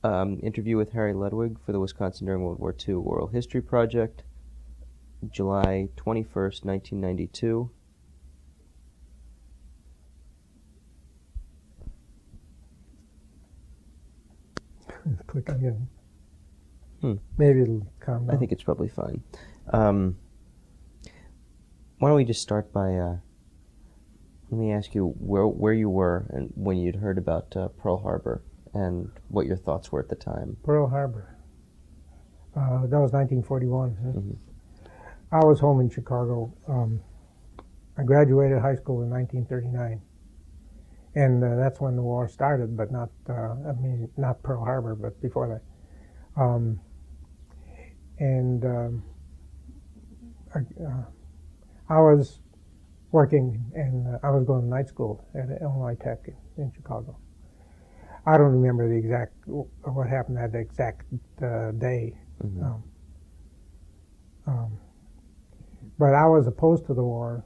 Interview with Harry Ludwig for the Wisconsin during World War II Oral History Project, July 21st, 1992. Click again. Maybe it'll calm down. I think it's probably fine. Why don't we just start by, let me ask you where you were and when you'd heard about Pearl Harbor and what your thoughts were at the time. Pearl Harbor. That was 1941. Mm-hmm. I was home in Chicago. I graduated high school in 1939. And that's when the war started, but not Pearl Harbor, but before that. I was working, and I was going to night school at Illinois Tech in Chicago. I don't remember what happened that exact day. Mm-hmm. But I was opposed to the war.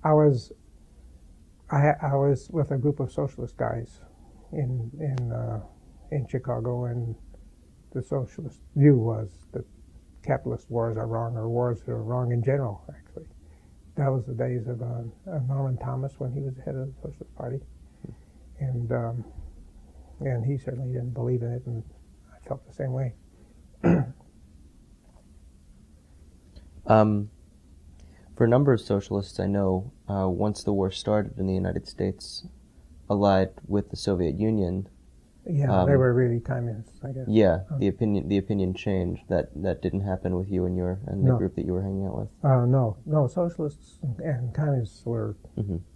I was with a group of socialist guys in Chicago, and the socialist view was that capitalist wars are wrong, or wars are wrong in general, actually. That was the days of Norman Thomas when he was head of the Socialist Party. And he certainly didn't believe in it, and I felt the same way. For a number of socialists I know, once the war started in the United States, allied with the Soviet Union. Yeah, they were really communists, I guess. Yeah, the opinion changed. That didn't happen with you and the group that you were hanging out with. No, socialists and communists were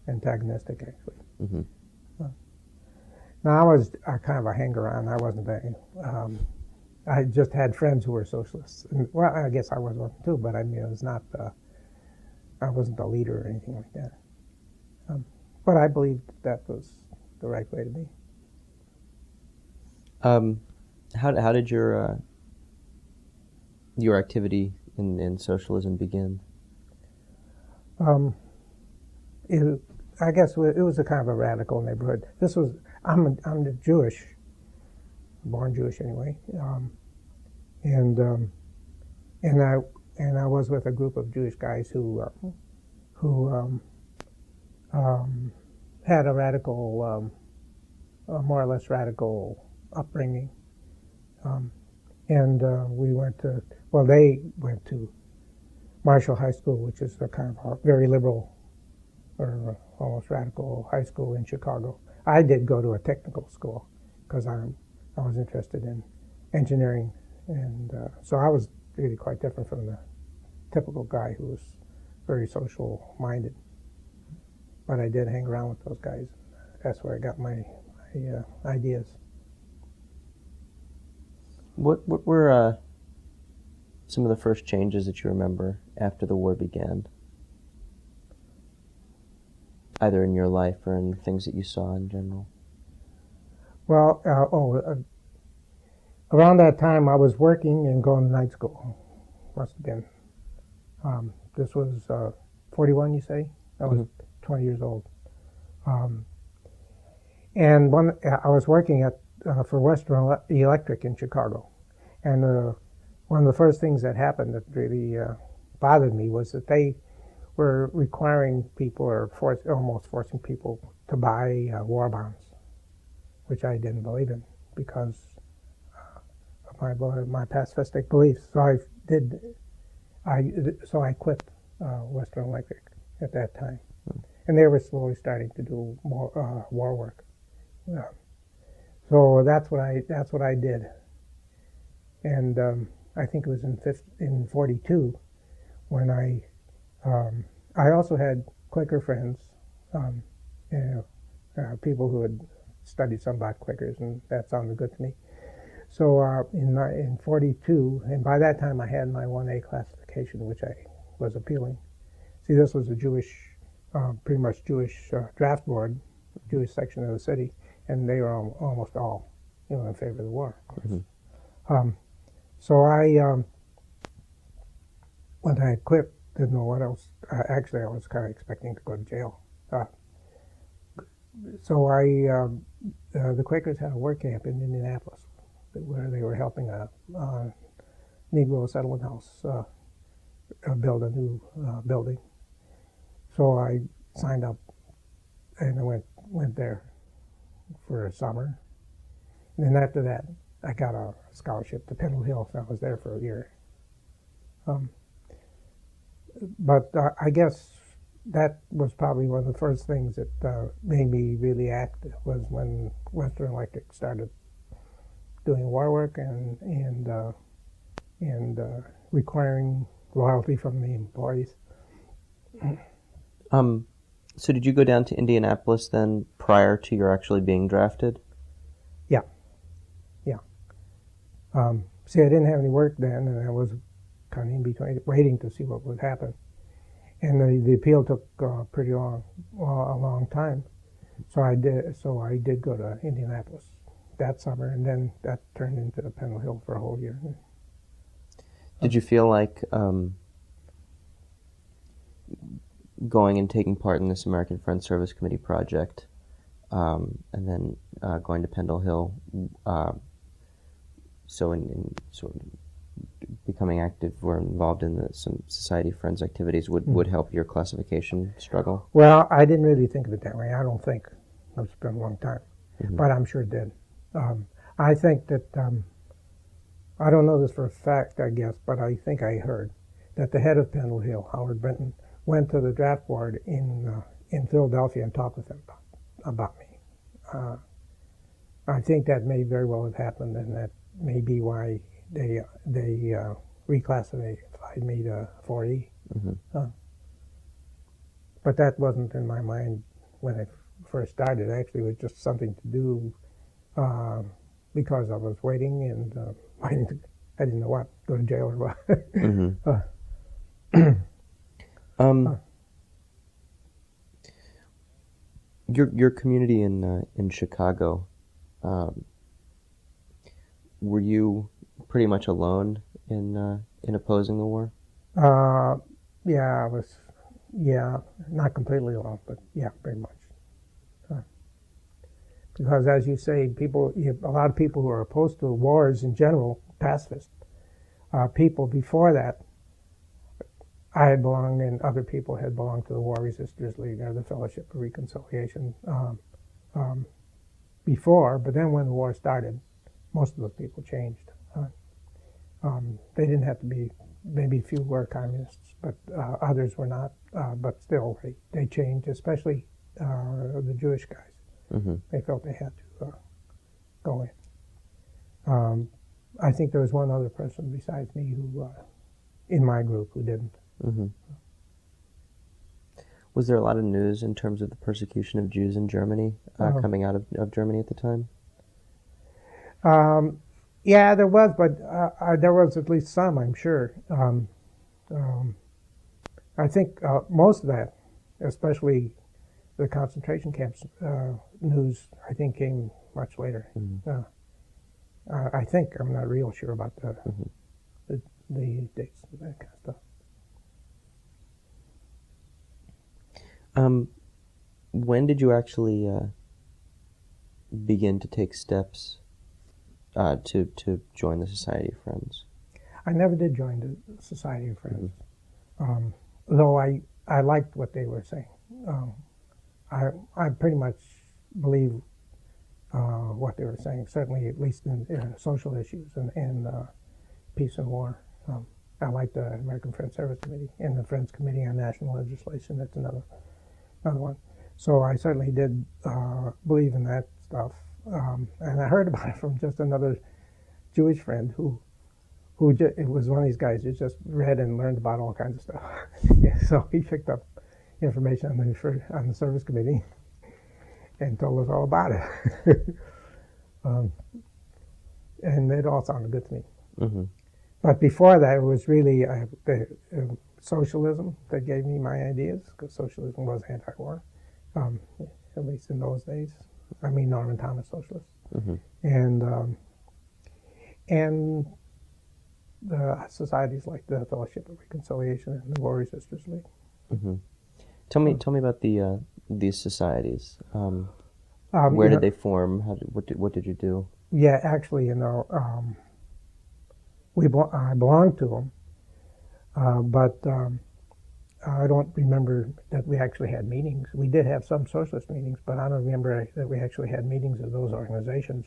antagonistic, actually. Mm-hmm. Now, I was kind of a hanger-on. I wasn't I just had friends who were socialists. Well, I guess I was one too, but I mean, it was not. I wasn't a leader or anything like that. But I believed that was the right way to be. How did your activity in socialism begin? I guess it was a kind of a radical neighborhood. I'm Jewish, born Jewish anyway, and I was with a group of Jewish guys who had a radical, more or less radical upbringing, and we went to. Well, they went to Marshall High School, which is a kind of a very liberal or almost radical high school in Chicago. I did go to a technical school because I was interested in engineering, and so I was really quite different from the typical guy who was very social minded. But I did hang around with those guys. That's where I got my ideas. What were some of the first changes that you remember after the war began? Either in your life or in things that you saw in general? Well, around that time I was working and going to night school. Must have been. This was 41, you say? I was 20 years old. And I was working for Western Electric in Chicago. And one of the first things that happened that really bothered me was that they were requiring people, or almost forcing people, to buy war bonds, which I didn't believe in because of my pacifistic beliefs. So I quit Western Electric at that time, and they were slowly starting to do more war work. So that's what I did, and I think it was in 42 when I also had Quaker friends, people who had studied some about Quakers, and that sounded good to me. So in 42, and by that time I had my 1A classification, which I was appealing. See, this was a Jewish, pretty much Jewish draft board, Jewish section of the city, and they were almost all, in favor of the war, of course. Mm-hmm. So when I quit, didn't know what else. Actually, I was kind of expecting to go to jail. So the Quakers had a work camp in Indianapolis, where they were helping a Negro settlement house build a new building. So I signed up and I went there for a summer. And then after that, I got a scholarship to Pendle Hill, so I was there for a year. But I guess that was probably one of the first things that made me really active was when Western Electric started doing war work and requiring loyalty from the employees. So did you go down to Indianapolis then prior to your actually being drafted? Yeah. See, I didn't have any work then, and I was kind of in between, waiting to see what would happen. And the appeal took a long time. So I did go to Indianapolis that summer, and then that turned into Pendle Hill for a whole year. Did you feel like going and taking part in this American Friends Service Committee project, and then going to Pendle Hill, so in sort of becoming active or involved in some Society of Friends activities would help your classification struggle? Well, I didn't really think of it that way. I don't think. It's been a long time, but I'm sure it did. I think that, I don't know this for a fact, I guess, but I think I heard that the head of Pendle Hill, Howard Benton, went to the draft board in Philadelphia and talked with them about me. I think that may very well have happened, and that may be why they reclassified me to 4E. But that wasn't in my mind when I first started. Actually, it was just something to do because I was waiting and I didn't know what, go to jail or what. Your community in Chicago, were you pretty much alone in opposing the war? Yeah, I was. Yeah, not completely alone, but yeah, pretty much. Because as you say, a lot of people who are opposed to wars in general, pacifist people. Before that, I had belonged, and other people had belonged to the War Resisters League or the Fellowship of Reconciliation before. But then when the war started, most of those people changed. They didn't have to be. Maybe a few were communists, but others were not. But still, they changed, especially the Jewish guys. They felt they had to go in. I think there was one other person besides me who, in my group, who didn't. Was there a lot of news in terms of the persecution of Jews in Germany, coming out of Germany at the time? Yeah, there was, but there was at least some, I'm sure. I think most of that, especially the concentration camps news, I think came much later. I think, I'm not real sure about the dates and that kind of stuff. When did you actually begin to take steps to join the Society of Friends? I never did join the Society of Friends, though I liked what they were saying. I pretty much believe what they were saying, certainly at least in social issues and peace and war. I like the American Friends Service Committee and the Friends Committee on National Legislation. That's another one. So I certainly did believe in that stuff. And I heard about it from just another Jewish friend who it was one of these guys who just read and learned about all kinds of stuff. So he picked up information on the service committee and told us all about it. And it all sounded good to me. But before that, it was really socialism that gave me my ideas, because socialism was anti-war, at least in those days. I mean, Norman Thomas socialists. And the societies like the Fellowship of Reconciliation and the War Resisters League. Tell me about these societies. Where did they form? What did you do? Yeah, actually, I belonged to them, but I don't remember that we actually had meetings. We did have some socialist meetings, but I don't remember that we actually had meetings of those organizations.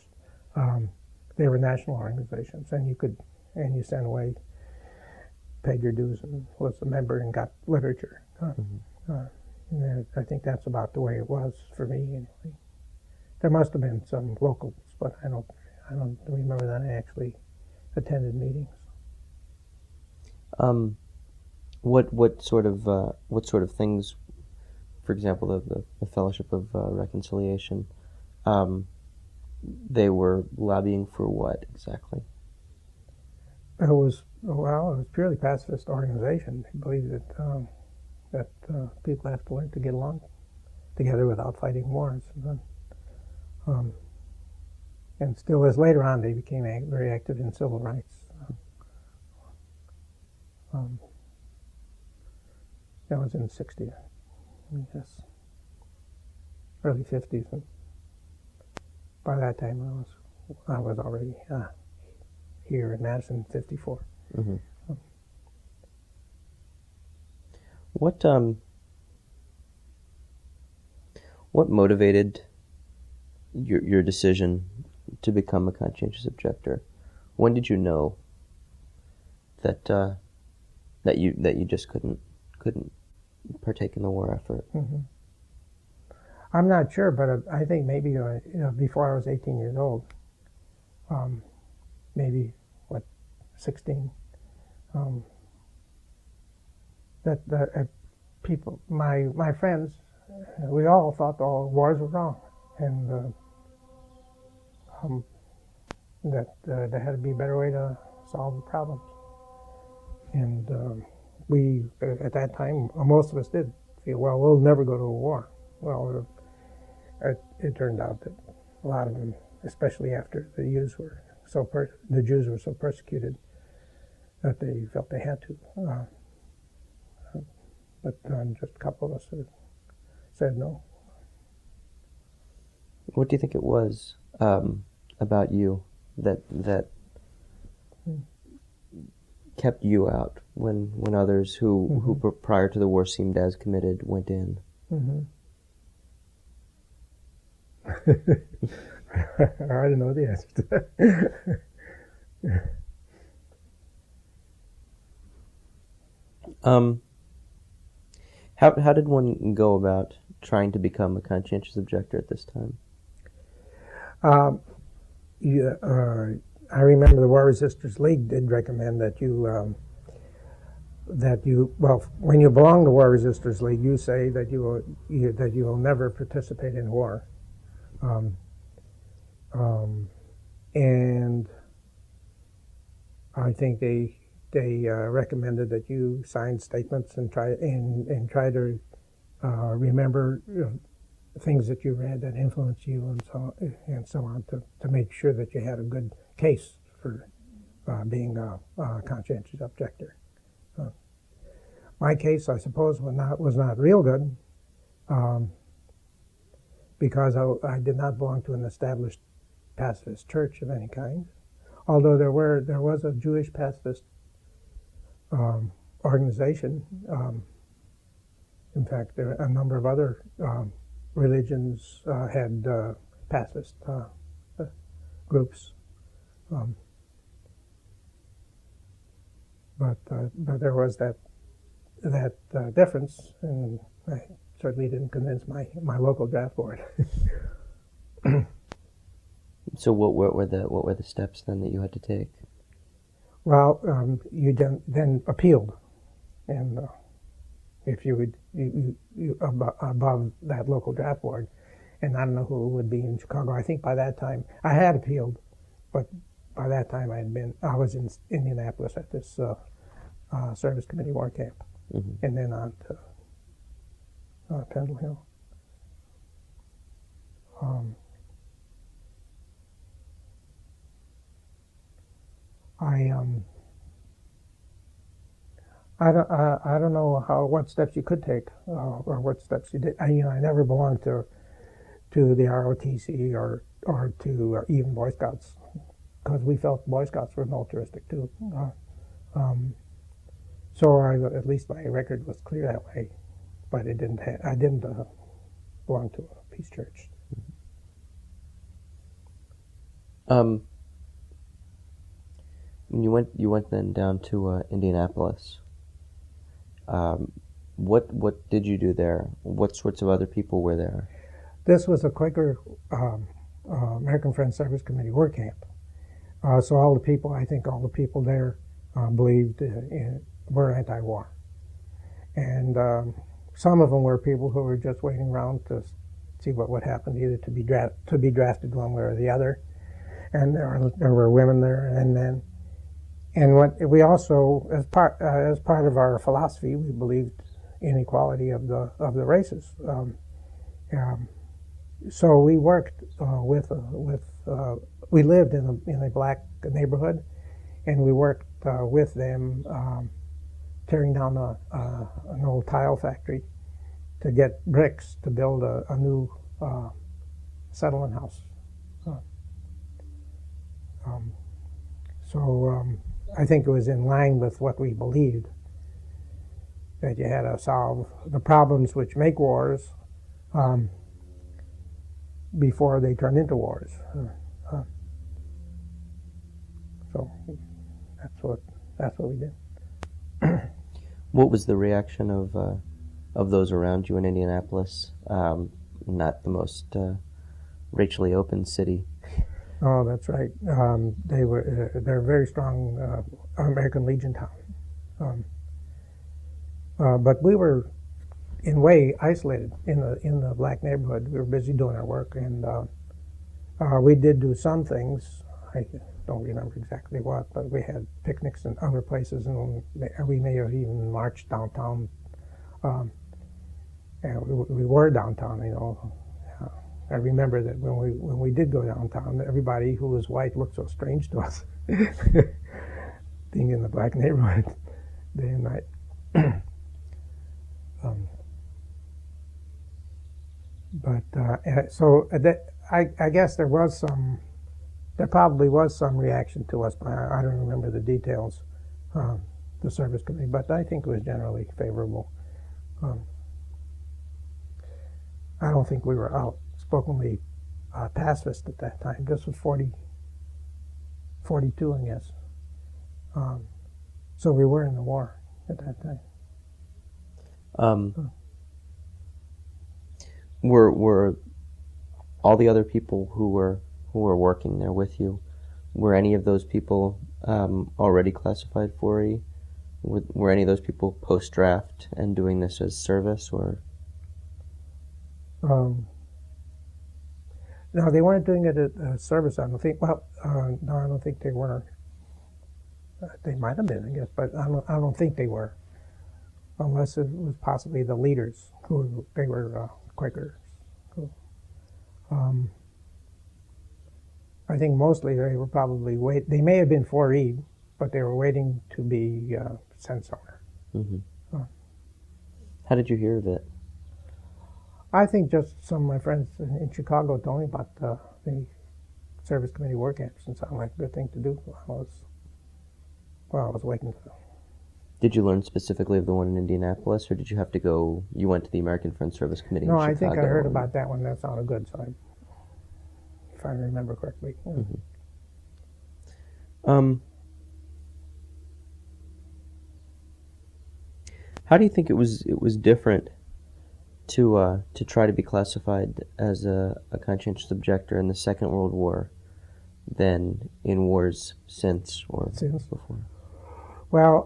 They were national organizations, and you sent away, paid your dues, and was a member and got literature. And I think that's about the way it was for me, anyway. There must have been some locals, but I don't remember that I actually attended meetings. What sort of things, for example, the Fellowship of Reconciliation, they were lobbying for what exactly? It was purely pacifist organization. They believed that people have to learn to get along together without fighting wars. And still, as later on, they became very active in civil rights. That was in the 60s, yes, early 50s. And by that time, I was already here in Madison, 54. Mm-hmm. What motivated your decision to become a conscientious objector? When did you know that you just couldn't partake in the war effort? Mm-hmm. I'm not sure, but I think maybe before I was 18 years old, maybe 16. That people, my friends, we all thought all wars were wrong, and that there had to be a better way to solve the problems. And we, at that time, most of us did feel, well, we'll never go to a war. Well, it turned out that a lot of them, especially after the Jews were so persecuted, that they felt they had to. But just a couple of us said no. What do you think it was about you that kept you out when others who prior to the war seemed as committed went in? Mm-hmm. I don't know the answer to that. How did one go about trying to become a conscientious objector at this time? I remember the War Resisters League did recommend that when you belong to War Resisters League, you say that you will never participate in war, and I think they recommended that you sign statements and try to remember things that you read that influenced you and so on to make sure that you had a good case for being a conscientious objector. My case, I suppose, was not real good because I did not belong to an established pacifist church of any kind. Although there was a Jewish pacifist organization. In fact, a number of other religions had pacifist groups, but there was that difference, and I certainly didn't convince my local draft board. So what were the steps then that you had to take? Well, you then appealed, and if you would above that local draft board, and I don't know who would be in Chicago. I think by that time I had appealed, but by that time I was in Indianapolis at this service committee war camp, mm-hmm. and then on to Pendle Hill. I don't know what steps you could take or what steps you did. I never belonged to to the ROTC or to even Boy Scouts, because we felt Boy Scouts were militaristic too. So at least my record was clear that way, but I didn't belong to a peace church. When you went then down to Indianapolis. What did you do there? What sorts of other people were there? This was a Quaker American Friends Service Committee work camp. So all the people there believed were anti-war, and some of them were people who were just waiting around to see what would happen, either to be drafted one way or the other. And there were women there, and what we also, as part of our philosophy, we believed in equality of the races. So we worked we lived in a black neighborhood, and we worked with them tearing down an old tile factory to get bricks to build a new settlement house. I think it was in line with what we believed, that you had to solve the problems which make wars before they turn into wars. So that's what we did. What was the reaction of those around you in Indianapolis? Not the most racially open city. Oh, that's right. They're a very strong American Legion town, but we were in a way isolated in the black neighborhood. We were busy doing our work, and we did do some things. I don't remember exactly what, but we had picnics in other places, and we may have even marched downtown. And we were downtown, you know. I remember that when we did go downtown, everybody who was white looked so strange to us, being in the black neighborhood day and night. I guess there probably was some reaction to us, but I don't remember the details, the service committee, but I think it was generally favorable. I don't think we were outspokenly pacifist at that time. This was 42, I guess. So we were in the war at that time. Were all the other people who were working there with you, were any of those people already classified 4E? Were any of those people post-draft and doing this as service, or? No, they weren't doing it as service, I don't think. Well, no, I don't think they were. They might have been, I guess, but I don't think they were, unless it was possibly the leaders who they were Quakers. I think mostly they were probably they may have been 4E, but they were waiting to be sent somewhere. Mm-hmm. How did you hear of it? I think just some of my friends in Chicago told me about the service committee work camps, and sounded like a good thing to do. I was waiting for them. Did you learn specifically of the one in Indianapolis, or did you have to go? You went to the American Friends Service Committee. No, in I Chicago. think I heard about that one. That sounded good, so if I remember correctly. Yeah. Mm-hmm. How do you think it was different to try to be classified as a conscientious objector in the Second World War than in wars since or before? Well,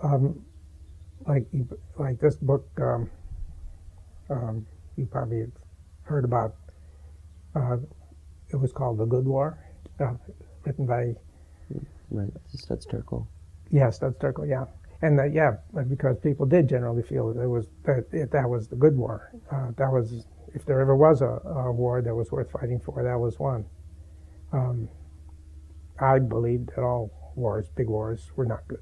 like this book, you probably have heard about. It was called The Good War, written by. Right, that's Turkle. Yes, that's Turkle. Yeah, and because people did generally feel that was the good war. That was, if there ever was a war that was worth fighting for, that was one. I believed that all wars, big wars, were not good.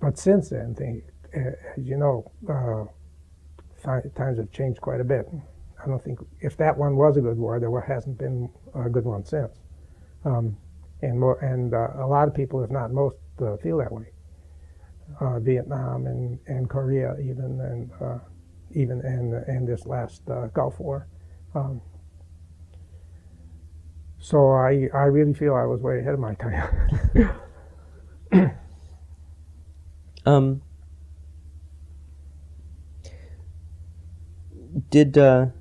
But since then, as you know, times have changed quite a bit. I don't think if that one was a good war, there hasn't been a good one since. And a lot of people, if not most, feel that way. Vietnam and Korea and this last Gulf War. So I really feel I was way ahead of my time. Do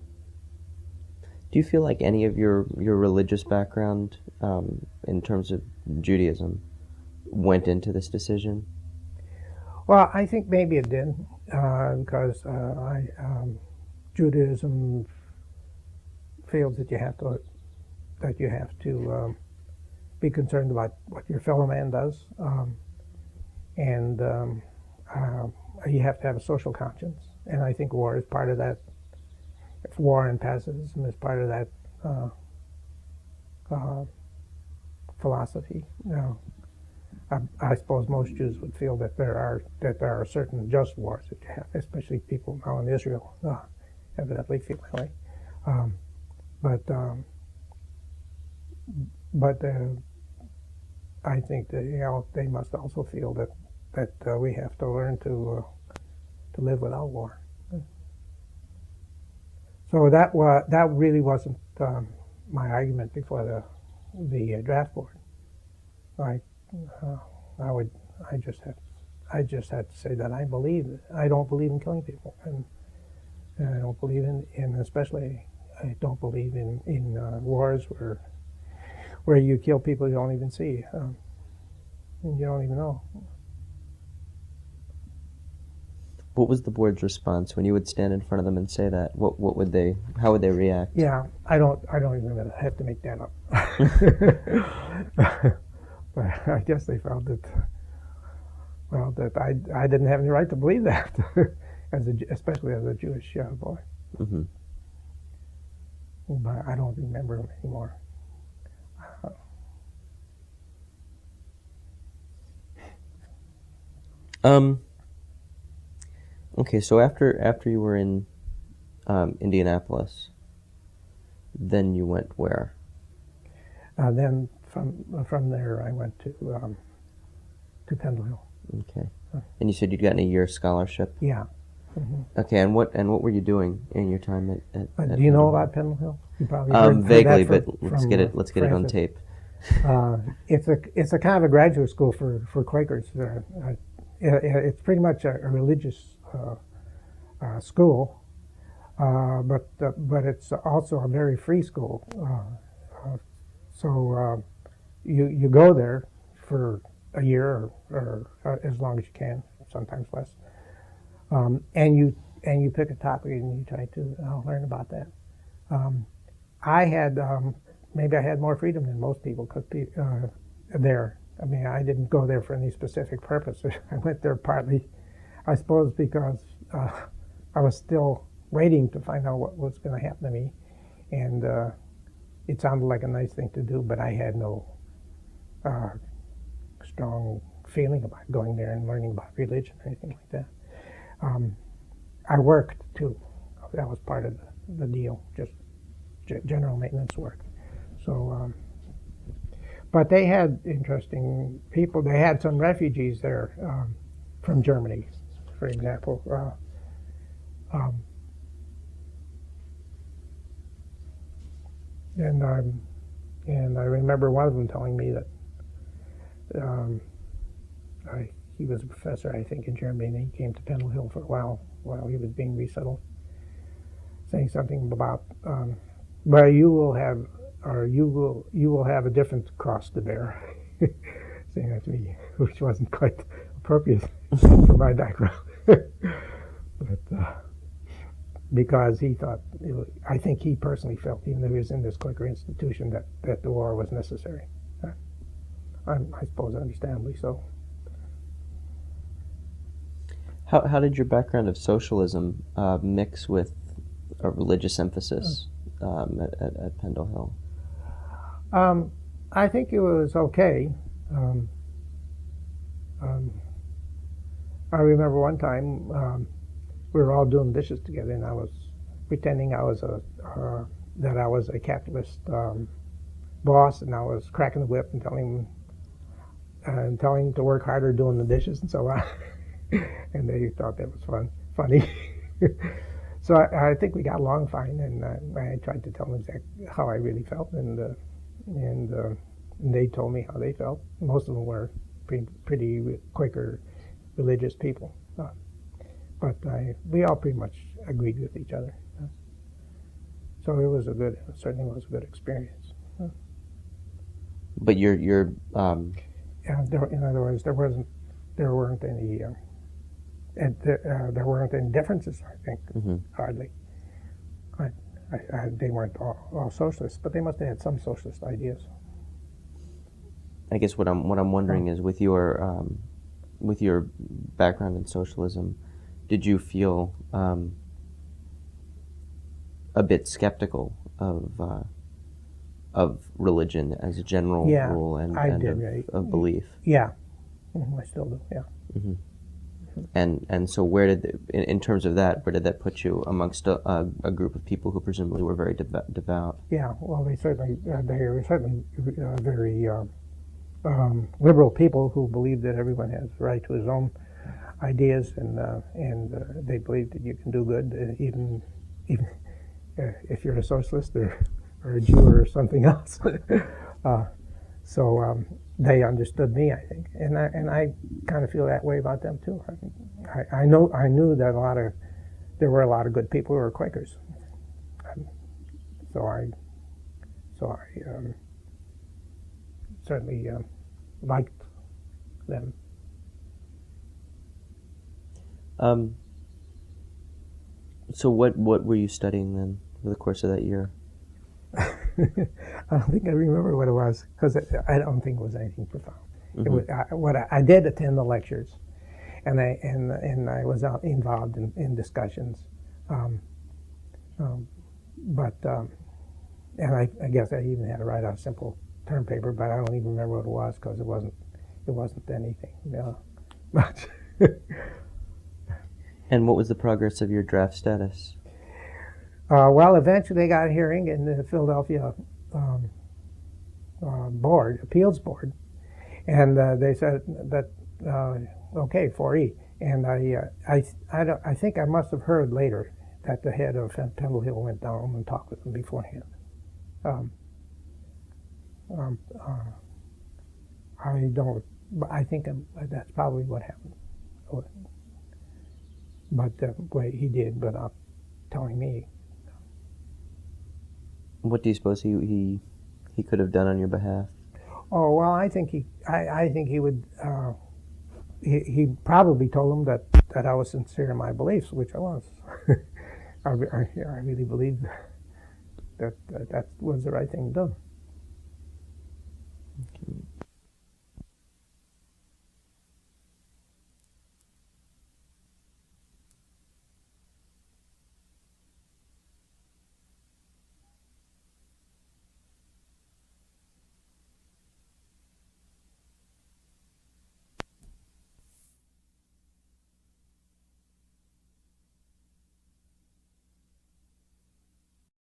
you feel like any of your religious background, in terms of Judaism, went into this decision? Well, I think maybe it did, because Judaism feels that you have to be concerned about what your fellow man does, and you have to have a social conscience. And I think war is part of that. If war and pacifism is part of that philosophy. I suppose most Jews would feel that there are certain just wars that you have, especially people now in Israel evidently feel that way. But I think that they must also feel that we have to learn to live without war. So that really wasn't my argument before the draft board. I just had to say that I don't believe in killing people, and I don't believe in especially I don't believe in wars where you kill people you don't even see, and you don't even know. What was the board's response when you would stand in front of them and say that? How would they react? Yeah, I don't even have to make that up. But I guess they felt that I didn't have any right to believe that, especially as a Jewish boy. Mm-hmm. But I don't remember them anymore. Okay, so after you were in Indianapolis, then you went where? Then from there I went to Pendle Hill. Okay, and you said you'd gotten a year's scholarship. Yeah. Mm-hmm. Okay, and what were you doing in your time at do you know about Pendle Hill? You probably vaguely, but let's get it on tape. It's a kind of a graduate school for Quakers. It's pretty much a religious school, but it's also a very free school. So you go there for a year or as long as you can, sometimes less, and you pick a topic and you try to learn about that. I had maybe I had more freedom than most people because there. I mean, I didn't go there for any specific purpose. I went there partly, I suppose, because I was still waiting to find out what was going to happen to me, and it sounded like a nice thing to do, but I had no strong feeling about going there and learning about religion or anything like that. I worked, too. That was part of the deal, just general maintenance work. So... But they had interesting people. They had some refugees there from Germany, for example. And I remember one of them telling me that he was a professor, I think, in Germany, and he came to Pendle Hill for a while he was being resettled, saying something about, well, you will have a different cross to bear, saying that to me, which wasn't quite appropriate for my background. But because he thought, I think he personally felt, even though he was in this Quaker institution, that the war was necessary. I suppose understandably so. How did your background of socialism mix with a religious emphasis at Pendle Hill? I think it was okay. I remember one time we were all doing dishes together, and I was pretending I was that I was a capitalist boss, and I was cracking the whip and telling him to work harder doing the dishes and so on. And they thought that was funny. So I think we got along fine, and I tried to tell them exactly how I really felt, and they told me how they felt. Most of them were pretty Quaker religious people, but we all pretty much agreed with each other. So it certainly was a good experience. But you're Yeah, in other words, there weren't any differences. I think hardly. They weren't all socialists, but they must have had some socialist ideas. I guess what I'm wondering is with your background in socialism, did you feel a bit skeptical of religion as a general rule and of belief? Yeah, I still do. Yeah. Mm-hmm. And so where did in terms of that, where did that put you amongst a group of people who presumably were very devout? Yeah, well, they were certainly very liberal people who believed that everyone has the right to his own ideas, and they believed that you can do good even if you're a socialist or a Jew or something else. So they understood me, I think, and I kind of feel that way about them too. I knew that there were a lot of good people who were Quakers, so I certainly liked them. So what were you studying then over the course of that year? I don't think I remember what it was, because I don't think it was anything profound. Mm-hmm. I did attend the lectures, and I was involved in discussions, but I guess I even had to write out a simple term paper, but I don't even remember what it was, because it wasn't anything much. And what was the progress of your draft status? Well, eventually they got a hearing in the Philadelphia appeals board, and they said that okay, 4E. And I think I must have heard later that the head of Temple Hill went down and talked with them beforehand. I think that's probably what happened. But he did without telling me. What do you suppose he could have done on your behalf? Oh well, I think he would. He probably told him that I was sincere in my beliefs, which I was. I really believed that was the right thing to do.